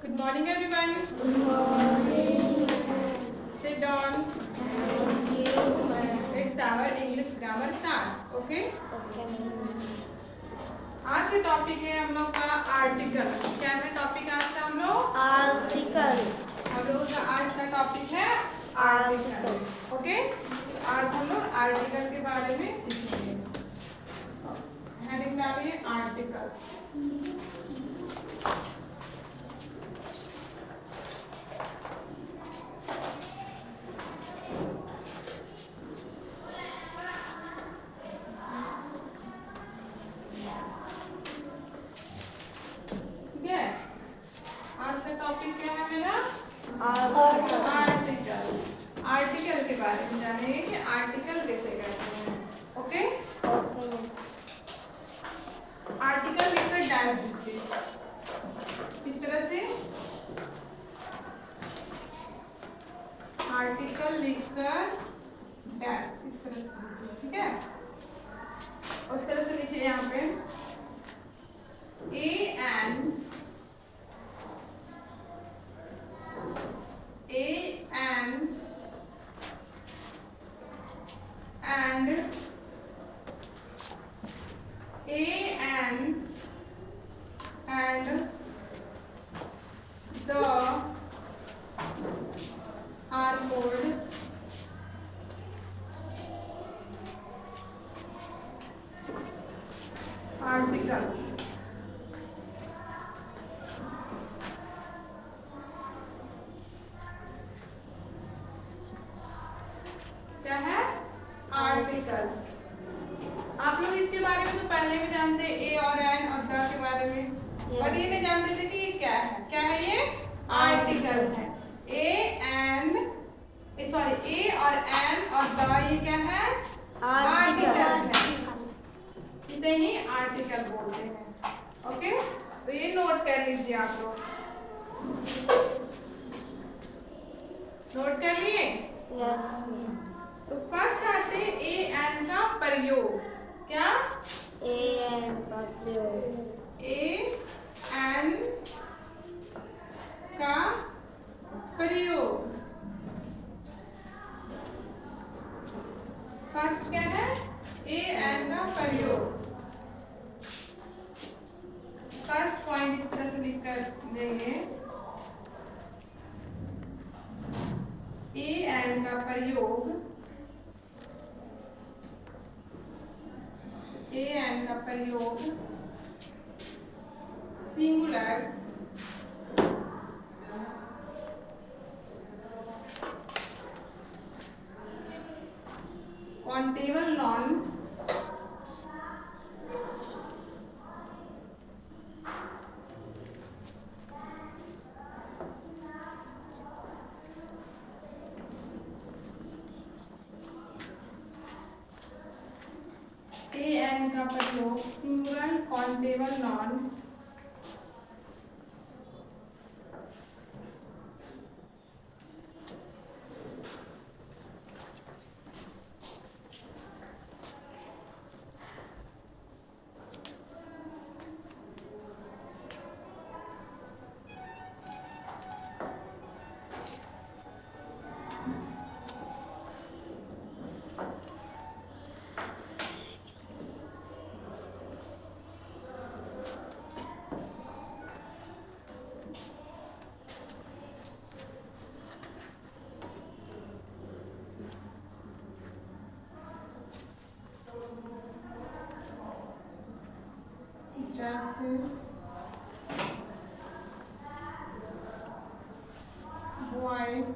Good morning, everyone. Good morning. Sit down. Thank you, ma'am. It's our English grammar class. Okay? Okay, ma'am. आज का topic है हम लोग का article. क्या है टॉपिक आज का हम लोग? Article. हम लोग का आज का टॉपिक है आर्टिकल। ओके? आज हम लोग आर्टिकल के बारे में सीखेंगे। हेडिंग डालिए आर्टिकल। आज का टॉपिक क्या है मेरा? आर्टिकल। आर्टिकल के बारे में जानेंगे कि आर्टिकल कैसे कहते हैं। ओके? आर्टिकल लिखकर डैश दीजिए। इस तरह से आर्टिकल लिखकर डैश इस तरह से दीजिए, ठीक है? उस तरह से लिखिए यहाँ पे and the are called articles. क्या है? आर्टिकल। आप लोग इसके बारे में तो पहले भी जानते ए और एन और द के बारे में, बट ये नहीं जानते थे कि ये क्या है। क्या है ये? आर्टिकल है। ए और एन और द ये क्या है? आर्टिकल है। इसे ही आर्टिकल बोलते हैं। ओके, तो ये नोट कर लीजिए आप लोग। नोट कर लिए? Yes. तो फर्स्ट आते हैं ए एन का प्रयोग। क्या? And W. ए एन का प्रयोग। फर्स्ट क्या है? ए एन का प्रयोग। फर्स्ट पॉइंट इस तरह से लिख कर देंगे, ए एन का प्रयोग। ए एन का प्रयोग singular countable noun a an का प्रयोग सिंगुलर काउंटेबल नॉन जैसे white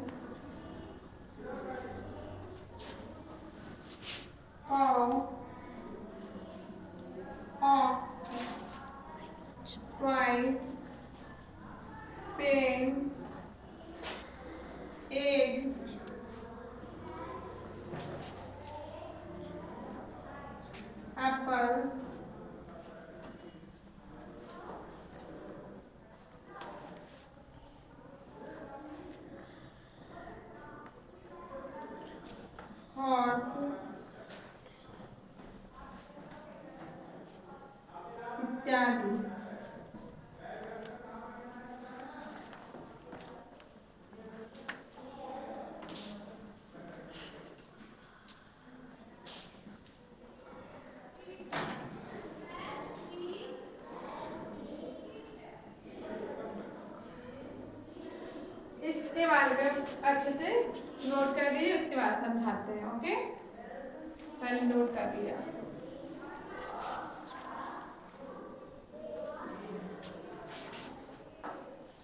cow, ox, white, pen, egg, apple, horse, इत्यादि। उसके बारे में अच्छे से नोट कर लीजिए, उसके बाद समझाते हैं। ओके, पहले नोट कर लिया।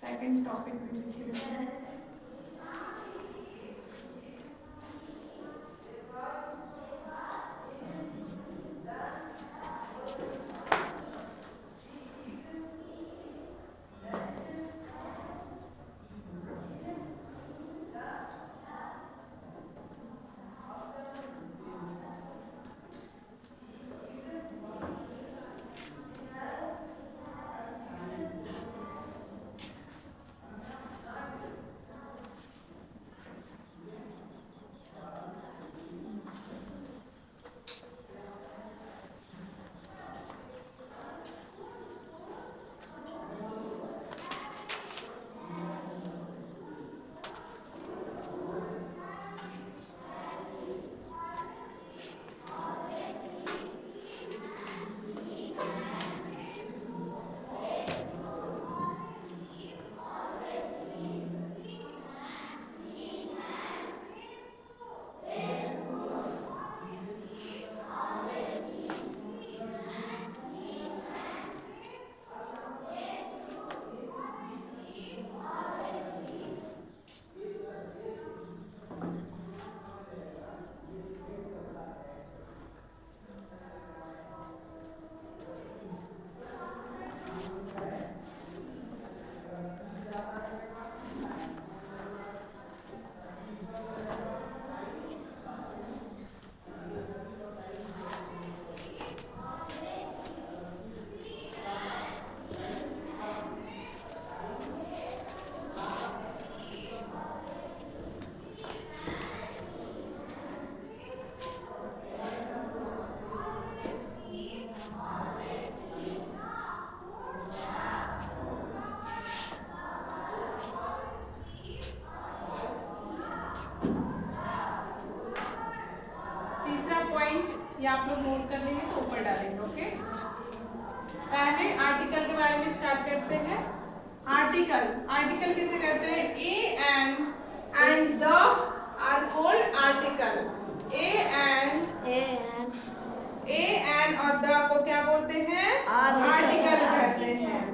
सेकंड टॉपिक में लिख लेते हैं। ये आप लोग नोट कर लेंगे तो ऊपर डालेंगे। ओके, पहले आर्टिकल के बारे में स्टार्ट करते हैं। आर्टिकल किसे कहते हैं? A and the are called article. A and और द को क्या बोलते हैं? आर्टिकल कहते हैं।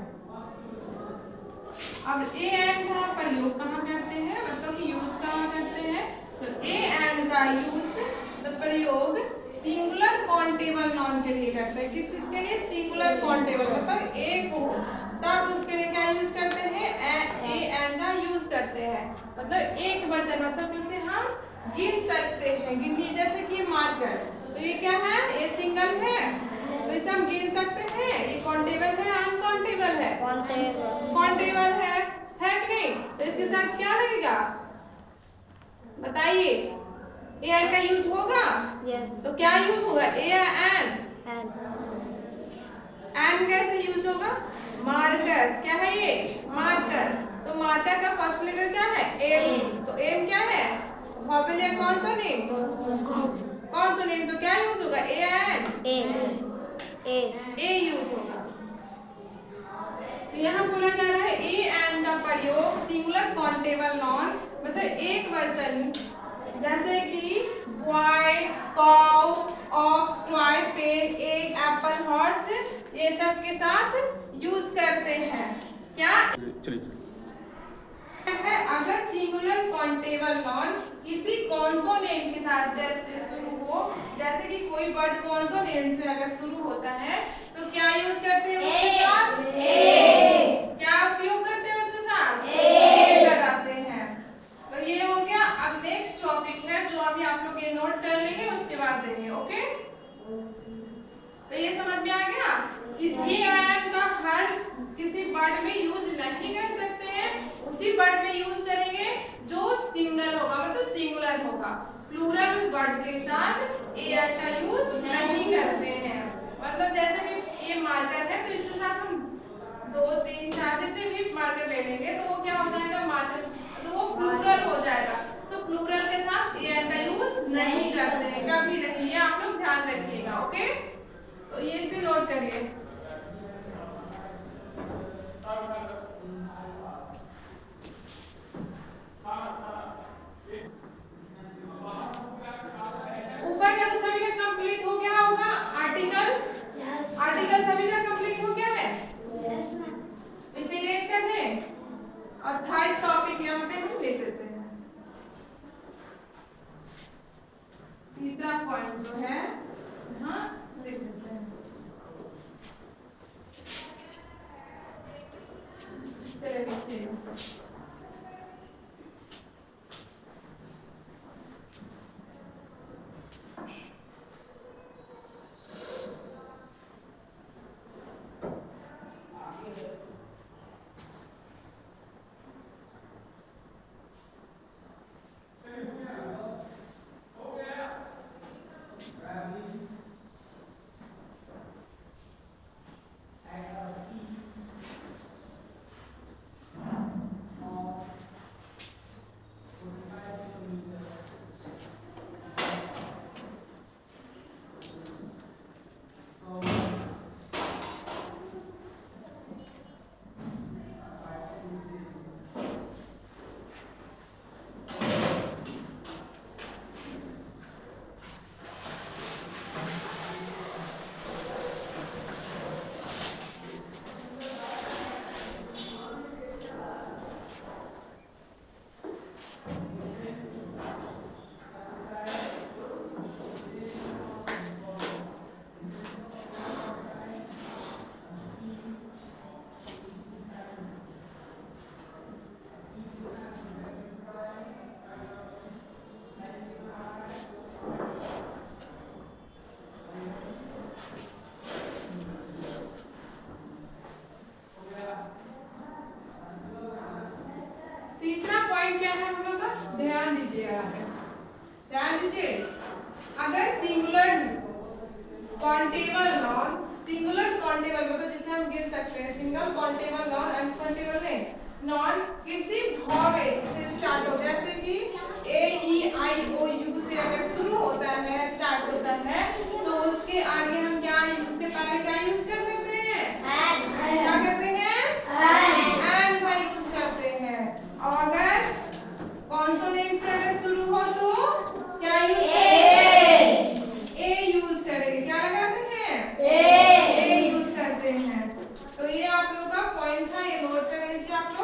अब ए एंड का प्रयोग कहाँ करते हैं, मतलब कि यूज कहाँ करते हैं? तो ए एंड का यूज प्रयोग सिंगुलर काउंटेबल नॉन के लिए करते हैं। किस चीज के लिए? सिंगुलर काउंटेबल, मतलब एक हो तब उसके लिए क्या यूज करते हैं? ए एंड का यूज करते हैं, मतलब एक वचन, मतलब उसे हम गिन सकते हैं। गिनिए, जैसे कि मार्कर, तो ये क्या है? ये सिंगल है, तो इसे हम गिन सकते हैं। ये काउंटेबल है, अनकाउंटेबल है? काउंटेबल है कि नहीं? तो इसके साथ क्या लगेगा बताइए? ए एंड का यूज होगा? यस। तो क्या यूज होगा? ए एंड कैसे यूज होगा? मार्कर। क्या है ये? मार्कर। तो मार्कर का फर्स्ट लेटर क्या है? एम। तो एम क्या है? पॉपुलर कौन सा नेम? कौन सा नेम? तो क्या यूज होगा? ए एंड ए यूज होगा। तो यहाँ बोला जा रहा है ए एंड का प्रयोग सिंगुलर काउंटेबल नॉन, मतलब एक वचन, जैसे कि boy, cow, ox, toy, pen, egg, apple, horse, ये सब के साथ यूज करते हैं। क्या है? अगर सिंगुलर काउंटेबल नॉन किसी कॉन्सोनेंट के साथ जैसे शुरू हो, जैसे कि कोई वर्ड कॉन्सोनेंट से अगर शुरू होता है तो क्या यूज करते हैं उसके साथ? ए। क्या उपयोग करते हैं उसके साथ? ए लगाते हैं। तो ये हो गया। अब नेक्स्ट टॉपिक है जो अभी आप लोग ये नोट कर लेंगे, उसके बाद देंगे। ओके, तो ये समझ में आ गया कि ए एंड का हर किसी वर्ड में यूज नहीं कर सकते हैं, उसी वर्ड में यूज करेंगे जो सिंगल होगा, मतलब सिंगुलर होगा। प्लूरल वर्ड के साथ ए एंड का यूज नहीं करते हैं। मतलब जैसे कि ये मार्कर है, तो इसके साथ हम 2, 3, 4 जितने भी मार्कर ले लेंगे तो वो क्या हो जाएगा? मार्कर, तो वो प्लूरल हो जाएगा। तो प्लूरल के साथ ए एंड का यूज नहीं करते हैं, कभी नहीं। ये आप लोग ध्यान रखिएगा। ओके, तो ये इसे नोट करिए। और थर्ड टॉपिक यहाँ पे हम ले लेते हैं। तीसरा पॉइंट जो है यहाँ लिख देते हैं। चलिए लिखते हैं। तीसरा पॉइंट क्या है हम लोग का? ध्यान दीजिए यहाँ पे, ध्यान दीजिए। अगर singular countable noun, singular countable मतलब जिसे हम गिन सकते हैं, सिंगल काउंटेबल नाउन, अनकाउंटेबल नहीं, नॉन किसी भौतिक से स्टार्ट हो, जैसे कि ए ई आई ओ यू से अगर शुरू होता है, स्टार्ट होता है, तो उसके आगे हम क्या, उसके पहले क्या यूज कर सकते हैं? क्या करते हैं? एंड का यूज करते हैं। और अगर कॉन्सोनेंट से अगर शुरू हो तो क्या यूज करेंगे? ए यूज करेंगे। क्या लगाते हैं? ए यूज करते हैं। तो ये आप लोग का पॉइंट था, ये नोट कर लीजिए आप लोग।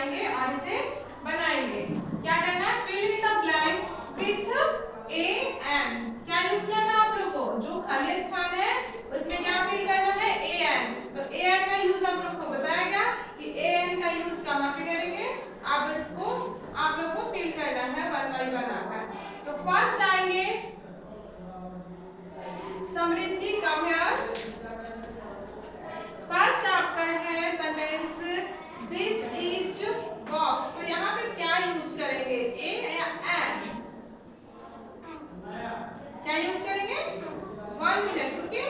जाएंगे और इसे बनाएंगे। क्या करना है? Fill in the blanks with a an. क्या यूज करना है आप लोग को? जो खाली स्थान है उसमें क्या फिल करना है? A N. तो ए एन का यूज आप लोग को बताया गया कि ए एन का यूज कहाँ पे करेंगे। अब इसको आप लोग को फिल करना है वन बाई वन आकर। तो फर्स्ट आएंगे समृद्धि, कम हियर। फर्स्ट आपका है सेंटेंस दिस इज बॉक्स। तो यहाँ पे क्या यूज करेंगे? ए या एन? क्या यूज करेंगे? 1 मिनट रुकिए।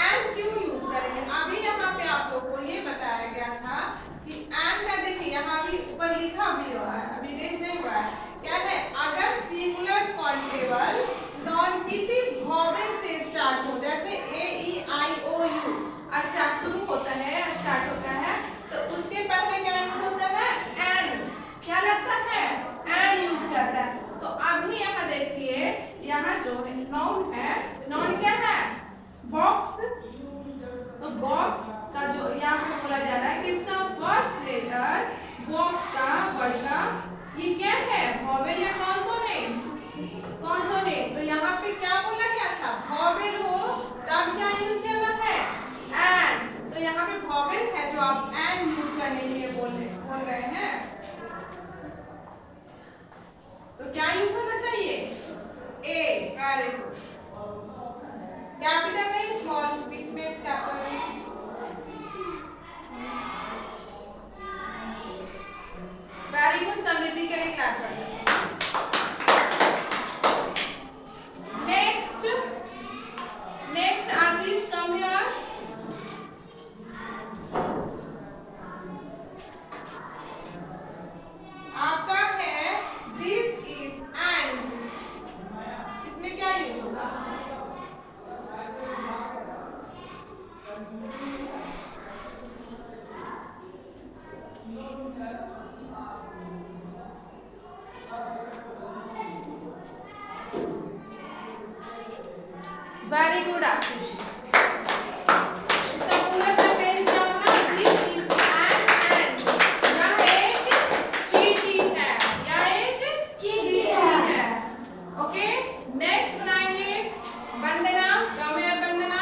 एन क्यों यूज करेंगे? अभी यहाँ पे आप लोग को ये बताया गया था कि एन का देखिए यहाँ भी ऊपर लिखा भी हुआ है, अभी रेज नहीं हुआ है। क्या है? अगर सिंगुलर काउंटेबल नॉन किसी वॉवेल से स्टार्ट हो, जैसे ए ई आई ओ यू स्टार्ट शुरू होता है, स्टार्ट होता है, तो उसके पहले क्या यूज होता है? एन। क्या लगता है? एन यूज करता है। तो अभी यहाँ देखिए, यहाँ जो नाउन है, नाउन क्या है? बॉक्स। तो बॉक्स का जो यहाँ पे बोला जा रहा है कि इसका फर्स्ट लेटर बॉक्स का वर्ड का ये क्या है? वॉवेल या कॉन्सोनेंट? कॉन्सोनेंट। तो यहाँ पे क्या बोला गया था? वॉवेल हो तब क्या यूज करना है? एन। तो यहाँ पे वॉवेल है जो आप एन यूज करने के लिए बोल रहे हैं। तो क्या यूज होना चाहिए? ए। Very good. कैपिटल नहीं, स्मॉल, बीच में कैपिटल नहीं। Very good. समृद्धि के लिए क्लैप करना। Next Ashish, come here. आपका है दिस इज एंड। इसमें क्या यूज होगा? वेरी गुड आशीष। इसका पूरा सेंटेंस क्या होगा? This is an and. यह एक चींटी है, यह एक चींटी है। ओके। नेक्स्ट बनाएंगे Vandana, come here Vandana.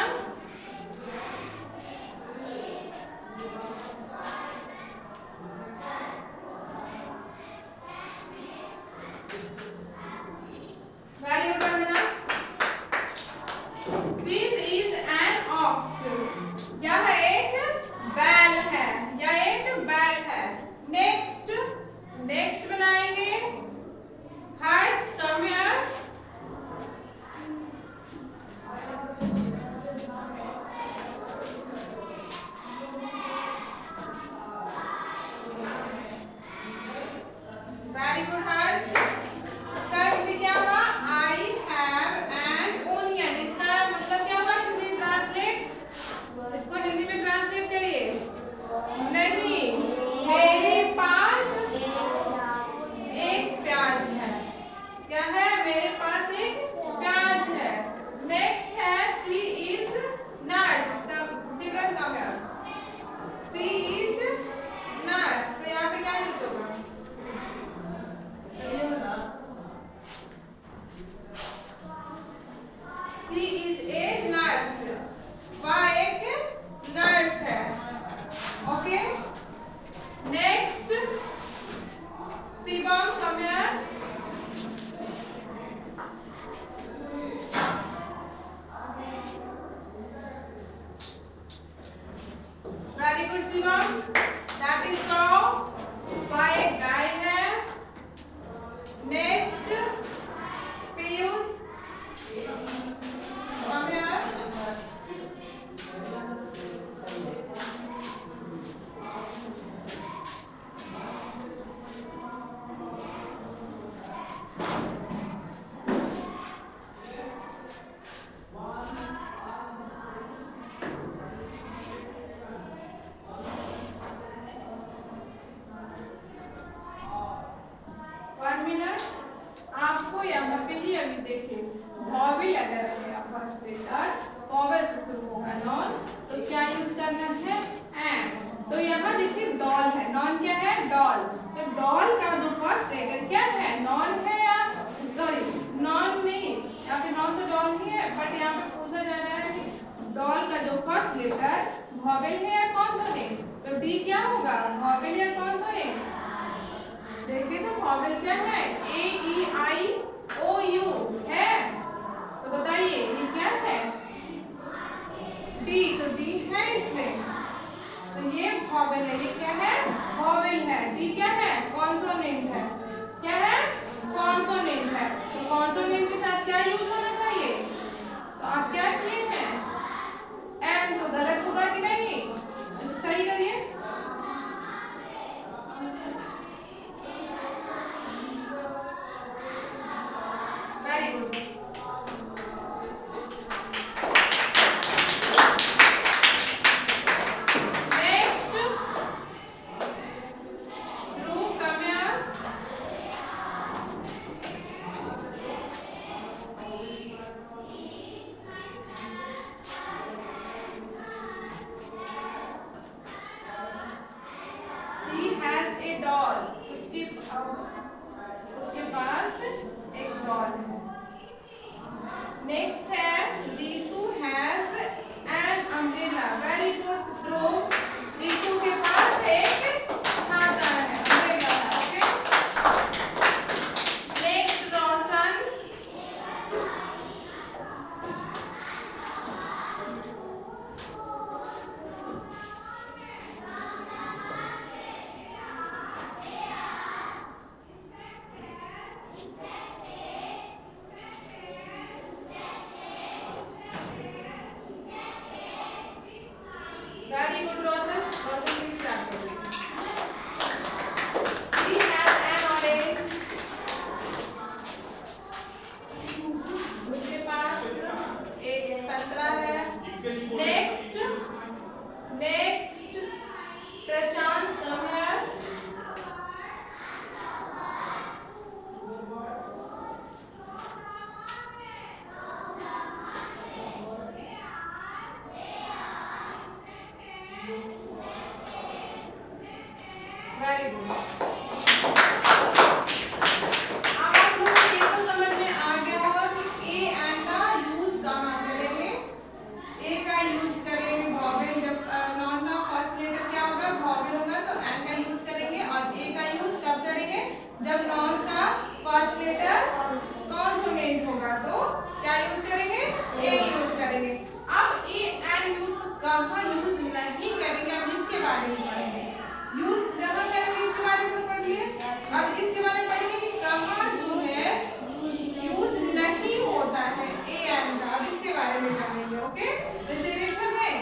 Very good Vandana. This is an ox. यह एक बैल है, यह एक बैल है। नेक्स्ट बनाएंगे हर्ष, कम हियर। वेरी गुड हर्ष। इसका हिंदी क्या हुआ? I have an onion. इसका मतलब क्या हुआ? हिंदी ट्रांसलेट, इसको हिंदी में ट्रांसलेट करिए। नहीं, मेरे पास एक प्याज है। क्या है? मेरे पास एक प्याज है। नेक्स्ट है she is nurse. Simran come here. She is nurse. तो यहाँ पे क्या यूज होगा? She is a nurse. वह एक नर्स है। Okay. Next Shivam, come here. Very good Shivam. That is cow. वह एक गाय है। Next Piyush, come here. One minute. देखिए डॉल है, नॉन क्या है, डॉल। तो डॉल का जो फर्स्ट लेटर क्या है, नॉन है या सॉरी नॉन नहीं, यहाँ पे नॉन तो डॉल ही है, बट यहाँ पे पूछा जा रहा है कि डॉल का जो फर्स्ट लेटर वॉवेल है या कॉन्सोनेंट, तो डी क्या होगा, वॉवेल या कॉन्सोनेंट। देखिए तो वॉवेल क्या है, ए ई आई ओ यू है, तो बताइए ये क्या है, डी, तो डी है इसमें, तो ये वॉवेल है, ये क्या है, वॉवेल है। डी क्या है, कॉन्सोनेंट है, क्या है, कॉन्सोनेंट है। तो कॉन्सोनेंट के साथ क्या यूज होना चाहिए, तो आप क्या किए हैं, एम, तो गलत होगा कि नहीं, इसे सही करिए। Very good. उसके पास एक डॉल है। नेक्स्ट है Ritu has an umbrella, very good Dhruv, Ritu के पास एक छाता है, अम्ब्रेला है, okay. Next Roshan, very good Roshan, Roshan के लिए स्टार्ट करिए। She has an orange, उसके पास एक संतरा है। नेक्स्ट नेक्स्ट प्रशांत कम है, वेरी गुड। अब आप लोगों को ये तो समझ में आ गया होगा कि ए एन का यूज कहाँ करेंगे। ए का यूज करेंगे वॉवेल, जब नॉन का फर्स्ट लेटर क्या होगा, वॉवेल होगा, तो एन का यूज करेंगे। और ए का यूज कब करेंगे, जब नॉन का फर्स्ट लेटर कॉन्सोनेंट होगा, तो क्या यूज करेंगे, ए यूज करेंगे। अब ए एन यूज कहाँ यूज नहीं करेंगे, अब इसके बारे में पढ़ेंगे। यूज जहाँ करेंगे इसके बारे में पढ़ लिए, अब इसके बारे में पढ़ेंगे कि कहाँ जो है यूज नहीं होता है ए एन का, अब इसके बारे में जानेंगे, ओके। रिजर्वेशन है,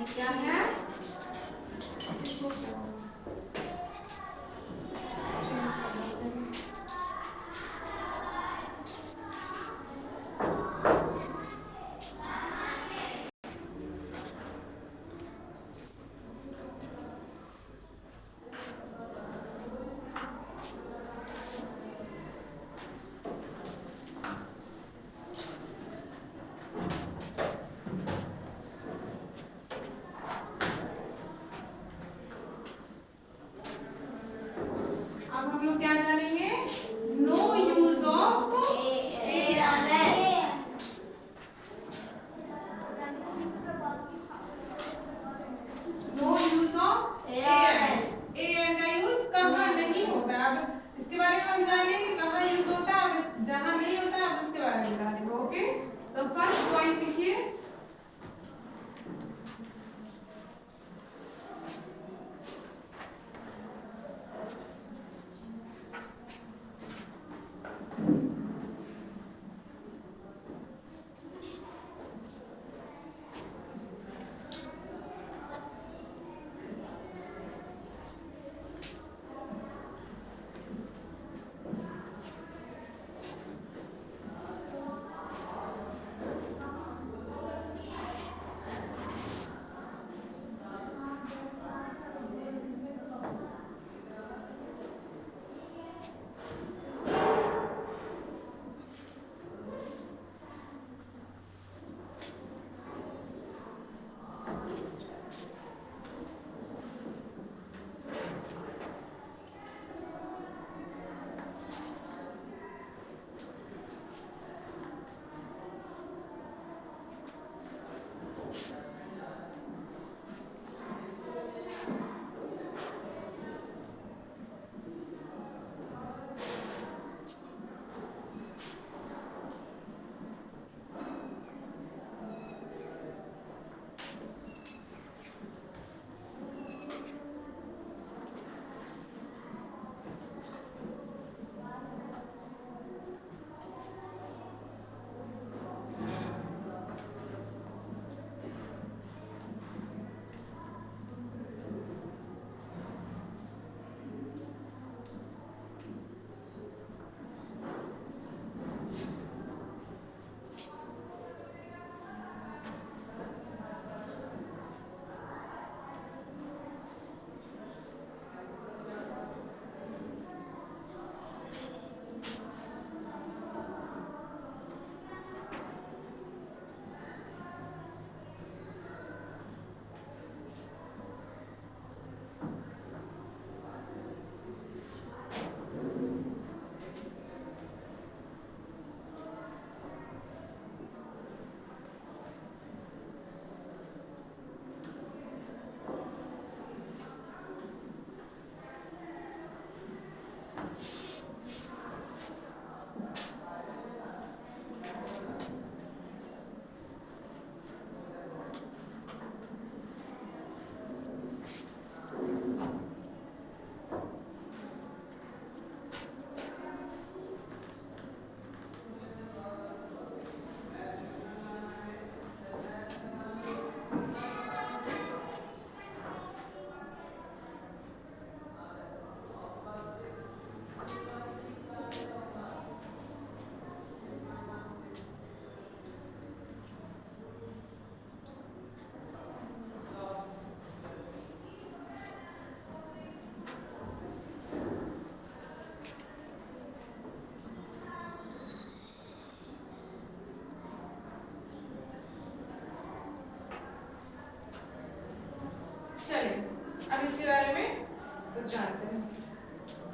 क्या है, इसको क्या क्या जानेंगे, no use of a an, no use of a an का यूज कहाँ नहीं होता। अब इसके बारे में हम जानेंगे कहाँ यूज होता है, अब जहाँ नहीं होता है अब उसके बारे में जानेंगे, ओके। तो फर्स्ट पॉइंट लिखिए, चलिए अब इसके बारे में कुछ जानते हैं।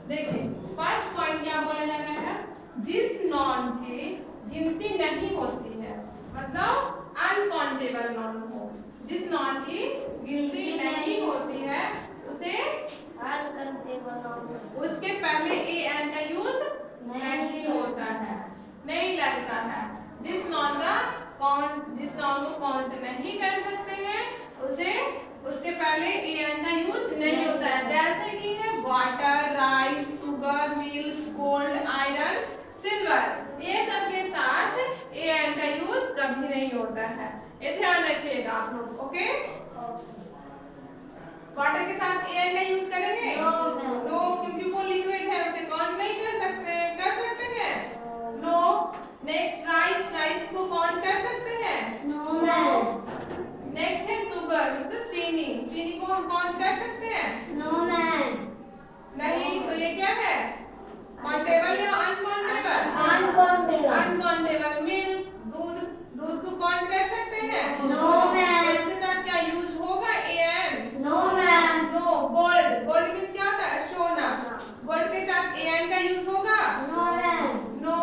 देखिए फर्स्ट पॉइंट क्या बोला जा रहा है, जिस नॉन की गिनती नहीं होती है, मतलब अनकाउंटेबल नॉन हो, जिस नॉन की गिनती नहीं होती है उसे अनकाउंटेबल नॉन, उसके पहले ए एन का यूज नहीं होता है, नहीं लगता है। जिस नॉन को काउंट नहीं कर सकते हैं उसे उसके पहले ए एन का यूज नहीं होता है। जैसे कि है water, rice, sugar, milk, gold, iron, silver, ये सब के साथ ए एन का यूज कभी नहीं होता है, ये ध्यान रखिएगा आप लोग। ओके, वाटर के साथ ए एन का यूज करेंगे? नो, क्योंकि वो लिक्विड है, उसे काउंट नहीं कर सकते। कर सकते हैं? नो। नेक्स्ट राइस को काउंट कर सकते हैं? नो। नेक्स्ट है शुगर, मतलब चीनी को हम काउंट कर सकते हैं? नो मैम, नहीं। तो ये क्या है, काउंटेबल या अनकाउंटेबल? अनकाउंटेबल। अनकाउंटेबल। मिल्क, दूध को काउंट कर सकते हैं? No ma'am. तो इसके साथ क्या यूज होगा, a an? No ma'am. No. Gold means क्या होता है, सोना, गोल्ड के साथ ए एन का यूज होगा? No ma'am. नो।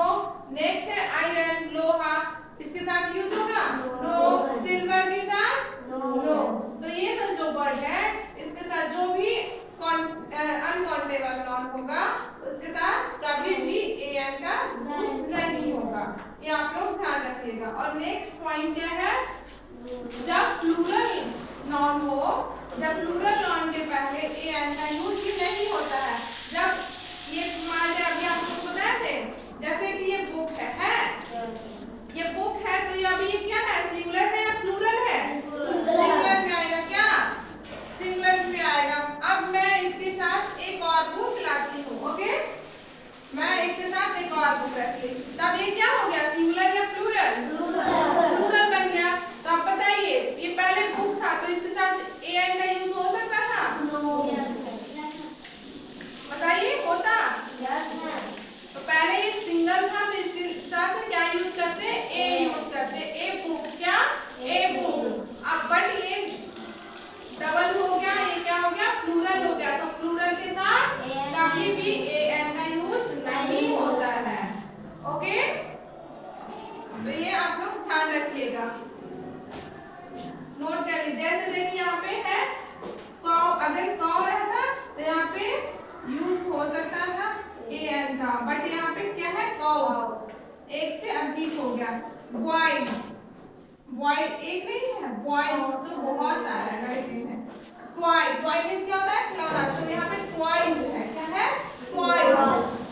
नेक्स्ट है आयरन, लोहा, इसके साथ यूज होगा? नो। सिल्वर के साथ? नो। तो ये सब जो वर्ड है इसके साथ जो भी अनकाउंटेबल नॉन होगा उसके साथ कभी भी ए एन का यूज नहीं होगा, ये आप लोग ध्यान रखिएगा। और नेक्स्ट पॉइंट क्या है, जब प्लूरल नॉन हो, जब प्लूरल नॉन के पहले ए एन का यूज ही नहीं होता है। जब ये मान लिया अभी आप लोग बताए थे, जैसे कि ये बुक है ये बुक है, तो ये अभी ये क्या है, सिंगुलर है या प्लूरल है? सिंगुलर में आएगा। क्या सिंगुलर में आएगा? अब मैं इसके साथ एक और बुक लाती हूँ। ओके, मैं इसके साथ एक और बुक रख ली, तब ये क्या हो गया, सिंगुलर या प्लूरल? प्लूरल बन गया। तो आप बताइए, ये पहले बुक था तो इसके साथ ए एन का यूज हो सकता था? बताइए, होता? तो पहले ये सिंगल था तो इसके साथ क्या यूज करते हैं, ए यूज करते हैं। ए बुक, क्या ए बुक। अब बट ये डबल हो गया, ये क्या हो गया, प्लूरल हो गया, तो प्लूरल के साथ कभी भी ए एन का यूज नहीं होता है। ओके, तो ये आप लोग ध्यान रखिएगा, नोट कर लीजिए। जैसे देखिए यहाँ पे है कौ, अगर कौ रहता तो यहाँ पे यूज हो सकता था ए एन का, बट यहाँ पे क्या है, कौस, एक से अधिक हो गया। बॉयज, बॉय एक नहीं है, बॉयज तो बहुत सारा है। टॉय, टॉय मींस क्या होता है, खिलौना, तो यहाँ पे टॉयज है, क्या है, टॉयज।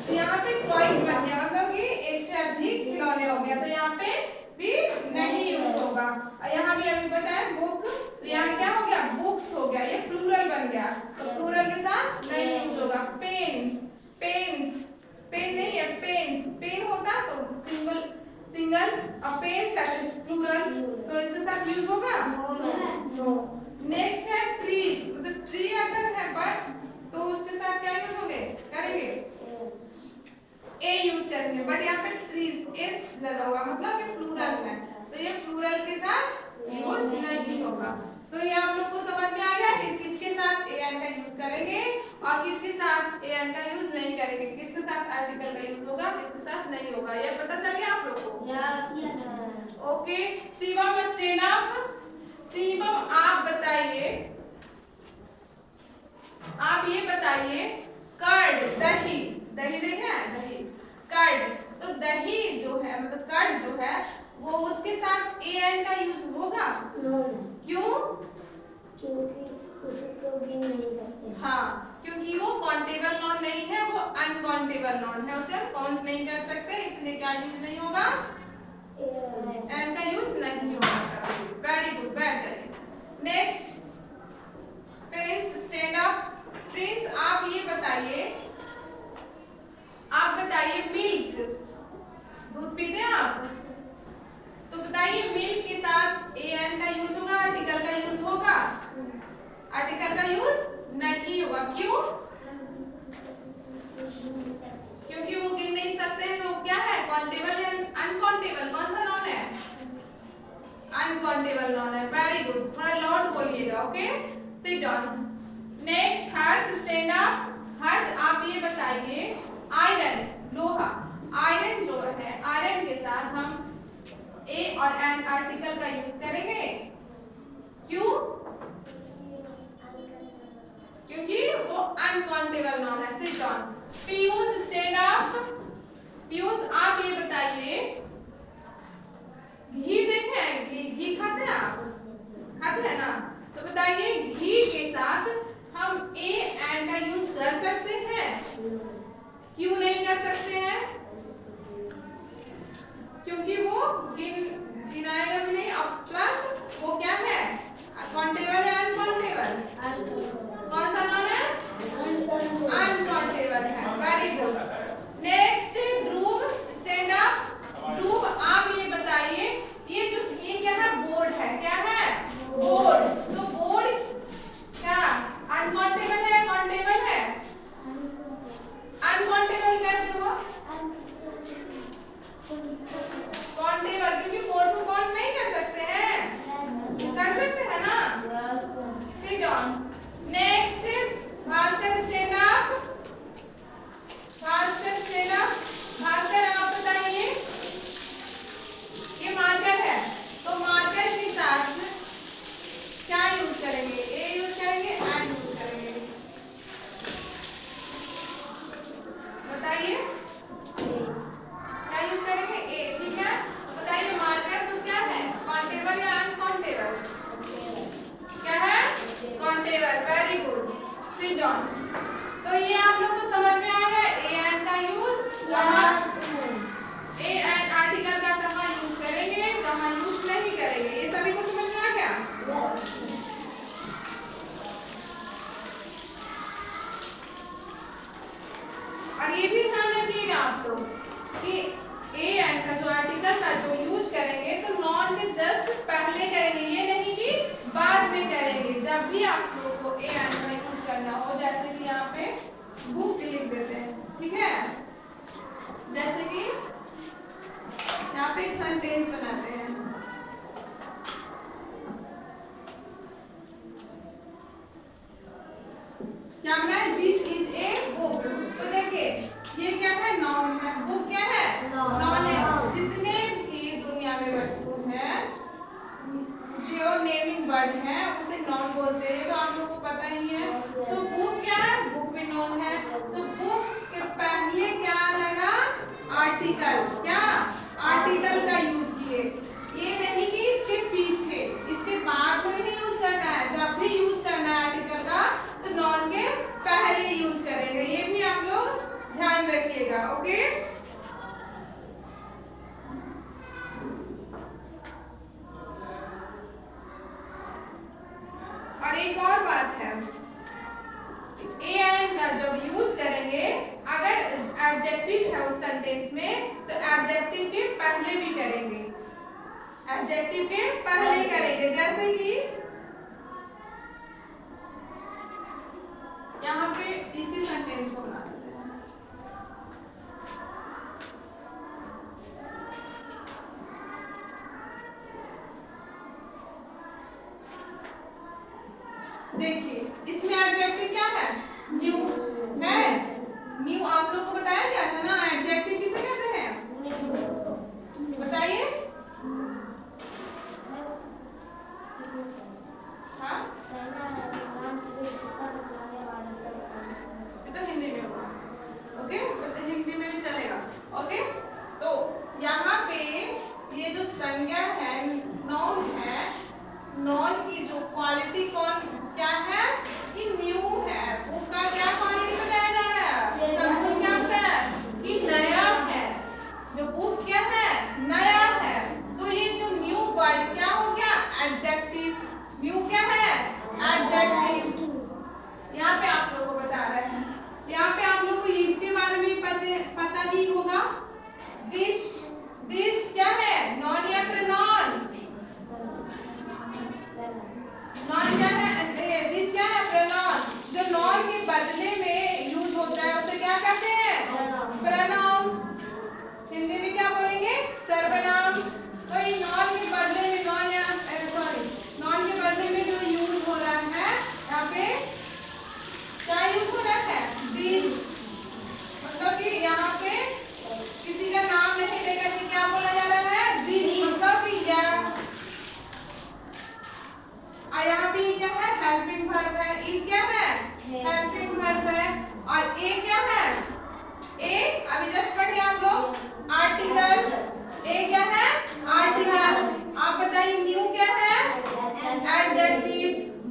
तो यहाँ पे टॉयज बन गया, मतलब कि एक से अधिक खिलौने हो गया, तो यहाँ पे भी नहीं यूज होगा। और यहाँ भी अभी बताया बुक, तो यहाँ क्या हो गया, बुक्स हो गया, ये प्लूरल बन गया, तो प्लूरल के साथ नहीं यूज होगा। पेन्स, पेन्स, पेन नहीं है, पेन्स, पेन होता तो सिंगल और पेन प्लूरल, तो इसके साथ यूज होगा? नो। नेक्स्ट है ट्रीज, मतलब ट्री अगर है बट तो उसके साथ क्या यूज होंगे, करेंगे ए यूज करेंगे, बट यहाँ पे ट्रीज एस लगा हुआ, मतलब ये प्लूरल है, तो ये प्लूरल के साथ यूज नहीं होगा। तो ये आप लोग को समझ में आ गया कि किसके साथ ए एन का यूज करेंगे और किसके साथ ए एन का यूज नहीं करेंगे, किसके साथ आर्टिकल का यूज होगा, किसके साथ नहीं होगा, ये पता चल गया आप लोग को? Yes. Okay, Shivam stand up. Shivam आप बताइए, आप ये बताइए, कर्ड, दही, दही दही देखे हैं, दही, कर्ड। तो दही जो है मतलब कर्ड जो है वो उसके साथ एन का यूज होगा? नो। क्यों? क्योंकि उसको गिन नहीं सकते। हाँ, क्योंकि वो काउंटेबल नॉन नहीं है, वो अनकाउंटेबल नॉन है, उसे हम काउंट नहीं कर सकते, इसलिए क्या यूज नहीं होगा? एन का यूज नहीं होगा। वेरी गुड, बैठ जाइए। Next, Prince stand up. Prince आप ये बताइए, आप बताइए मिल्क, दूध पीते हैं आप? तो बताइए मिल्क के साथ एन का यूज होगा, आर्टिकल का यूज होगा? आर्टिकल का यूज नहीं होगा। क्यों? क्योंकि वो गिन नहीं सकते हैं, तो क्या है, काउंटेबल या अनकाउंटेबल? कौन सा नॉन है? अनकाउंटेबल नॉन है। वेरी गुड, थोड़ा लाउड बोलिएगा। Okay, sit down. नेक्स्ट, हर्ष स्टैंड अप। हर्ष आप ये बताइए, आयरन, लोहा, आयरन जो है, आयरन के साथ हम ए और एन आर्टिकल का यूज करेंगे। क्यों? क्योंकि वो अनकाउंटेबल नॉन है। Sit down. Piyush stand up. Piyush आप ये बताइए, घी देखे हैं, घी खाते हैं आप? खाते हैं ना? तो बताइए घी के साथ हम ए एंड का यूज कर सकते हैं? क्यों नहीं कर सकते हैं? क्योंकि वो गिनाएगा भी नहीं, और प्लस वो क्या है, काउंटेबल या अनकाउंटेबल? कौन सा नॉन है? अनकाउंटेबल है। Very good. नेक्स्ट, ध्रुव स्टैंड अप। ध्रुव आप ये बताइए, ये क्या है, बोर्ड है, क्या है, बोर्ड। तो बोर्ड क्या अनकाउंटेबल है, काउंटेबल है? अनकाउंटेबल कैसे हुआ? काउंटेबल, क्योंकि बोर्ड को काउंट नहीं कर सकते हैं, कर सकते हैं ना? Sit down. Next, Bhaskar stand up. Bhaskar stand up. Bhaskar आप बताइए, ये मार्कर है, तो मार्कर के साथ क्या यूज करेंगे? ए यूज करेंगे, एंड यूज करेंगे? बताइए क्या यूज करेंगे? ए, ठीक है। तो बताइए मार्कर तो क्या है, काउंटेबल या अनकाउंटेबल? क्या है, countable. Very good, sit down. तो ये आप लोग को समझ में आ गया ए एंड का यूज, ए एंड आर्टिकल का कहाँ यूज करेंगे, कहाँ यूज नहीं करेंगे, ये सभी को समझ में आ गया? और ये भी ध्यान रखिएगा आप लोग कि ए एंड का जो आर्टिकल का जो यूज करेंगे तो नॉन के जस्ट पहले करेंगे, ये नहीं कि बाद में करेंगे। जब भी आप लोग को ए एंड का यूज करना हो, जैसे कि यहाँ पे बुक लिख देते हैं, ठीक है, जैसे कि यहाँ पे एक सेंटेंस बनाते हैं, क्या बनाए, दिस इज ए बुक। तो देखिए ये क्या है, नाउन है, बुक क्या है, नाउन है। जितने भी दुनिया में वस्तु है जो नेमिंग वर्ड है उसे नाउन बोलते हैं, तो आप लोग को पता ही है। तो बुक क्या है, बुक भी नाउन है। तो बुक के पहले क्या लगा, आर्टिकल, क्या आर्टिकल का यूज किए, ये नहीं कि इसके पीछे, इसके बाद कोई नहीं यूज करना है। जब भी यूज करना है आर्टिकल का तो नॉन के पहले यूज करेंगे, ये भी आप लोग ध्यान रखिएगा। ओके, और एक और बात है, ए एंड का जब यूज करेंगे, अगर एडजेक्टिव है उस सेंटेंस में तो एडजेक्टिव के पहले भी करेंगे, एडजेक्टिव के पहले करेंगे। जैसे कि यहाँ पे इसी सेंटेंस को बना देते हैं, देखिए इसमें एडजेक्टिव क्या है, न्यू है। न्यू आप लोग को बताया क्या था ना, एडजेक्टिव किसे कहते हैं, बताइए। हाँ, ये तो हिंदी में होगा। ए क्या है? ए अभी जस्ट पढ़े आप लोग आर्टिकल। ए क्या है? आर्टिकल। आप बताइए न्यू क्या है? एडजेक्टिव।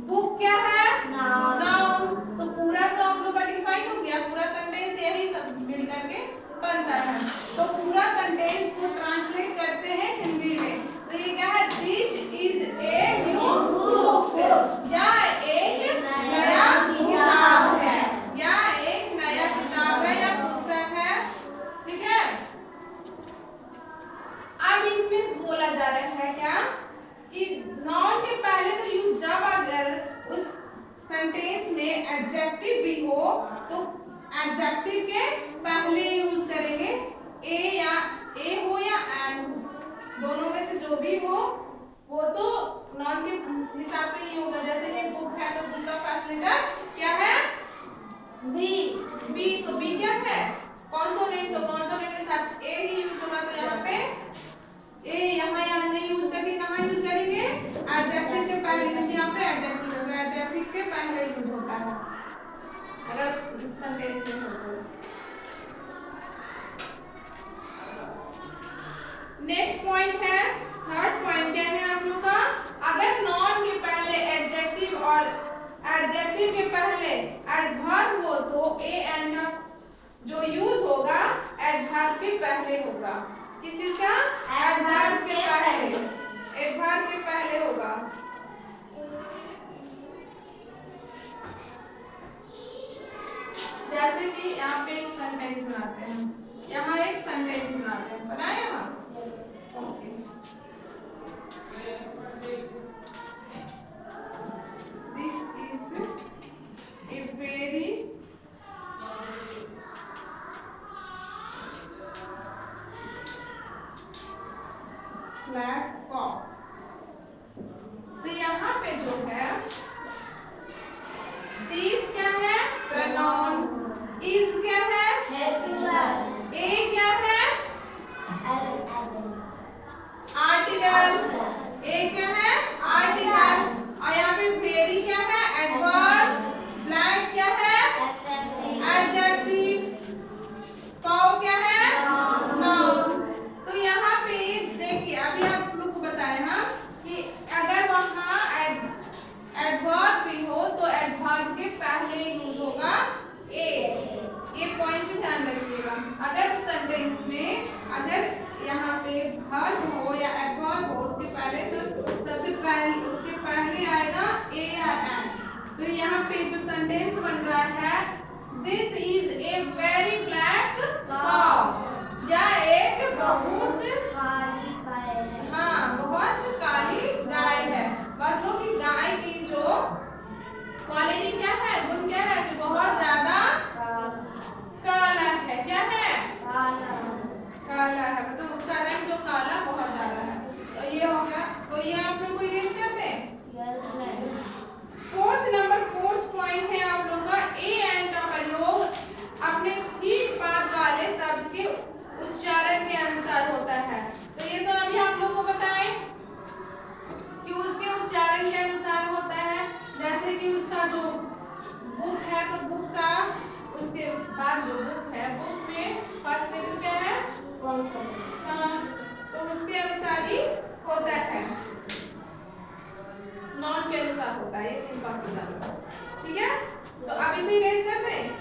बुक क्या है? नाउन। तो पूरा तो आप लोग का डिफाइन हो गया, पूरा सेंटेंस यही सब मिल करके बनता है। तो पूरा सेंटेंस को ट्रांसलेट करते हैं हिंदी में। तो ये क्या है? This is a new book. या एक नया किताब है, या एक नया किताब है या पुस्तक है। ठीक है। अब इसमें बोला जा रहा है क्या कि नाउन के पहले तो यूज, जब अगर उस सेंटेंस में एडजेक्टिव भी हो तो एडजेक्टिव के पहले यूज करेंगे। ए या ए हो या एन हो, दोनों में से जो भी हो वो तो नाउन के हिसाब से ही होगा। जैसे कि बुक है तो बुक का फर्स्ट लेटर क्या है? बी। बी तो बी क्या है? कॉन्सोनेंट, तो कॉन्सोनेंट के साथ ए ही यूज होगा। तो यहाँ पे ए यहाँ नहीं यूज करके कहाँ यूज करेंगे? एडजेक्टिव के पहले, क्योंकि यहाँ पे एडजेक्टिव है तो एडजेक्टिव के पहले यूज होता है अगर सेंटेंस में हो तो। नेक्स्ट पॉइंट है, थर्ड पॉइंट क्या है आप लोग का? अगर नॉन के पहले एडजेक्टिव और एडजेक्टिव के पहले एडवर्ब हो तो ए एन जो यूज होगा एडवर्ब के पहले होगा। किस चीज का? एडवर्ब के पहले, एडवर्ब के पहले होगा। जैसे कि यहाँ पे एक सेंटेंस बनाते हैं, यहाँ एक सेंटेंस बनाते हैं, बनाए यहाँ? Okay. This is a very platform. तो यहाँ पे जो है दिस क्या है? प्रोनाउन। इज क्या है? ए क्या है? आर्टिकल। ए क्या है? आर्टिकल। और यहाँ पे वेरी क्या है? एडवर्ब। ब्लैक क्या है? एडजेक्टिव। काउ क्या है? नाउन। तो यहाँ पे देखिए अभी आप लोग को बताए ना कि अगर वहाँ एडवर्ब भी हो तो एडवर्ब के पहले यूज होगा ए। ये पॉइंट भी ध्यान रखिएगा। अगर उस सेंटेंस में अगर यहाँ पे वर्ब हो या एडवर्ब हो उसके पहले, तो सबसे पहले उसके पहले आएगा ए या एन। तो यहाँ पे जो सेंटेंस बन रहा है this is a very black cow, या एक बहुत बहुत काली गाय है। बात हो कि गाय की जो क्वालिटी क्या है, गुण क्या है कि बहुत ज्यादा काला है। क्या है? काला है, मतलब उसका रंग जो काला बहुत ज्यादा है। तो ये हो गया। तो ये आप लोग को इरेज करते हैं। फोर्थ पॉइंट है आप लोग का ए एन का प्रयोग अपने ठीक बाद वाले शब्द के उच्चारण के अनुसार होता है। तो ये तो अभी आप लोग को बताएं कि उसके उच्चारण के अनुसार होता है। जैसे कि उसका जो बुक है तो बुक का उसके बाद जो बुक है, बुक में फर्स्ट लेटर क्या है? हाँ, तो उसके अनुसार ही होता है, नॉन के अनुसार होता है। ये सिंपल सी बात है। ठीक है, तो अब इसे इरेज कर दें।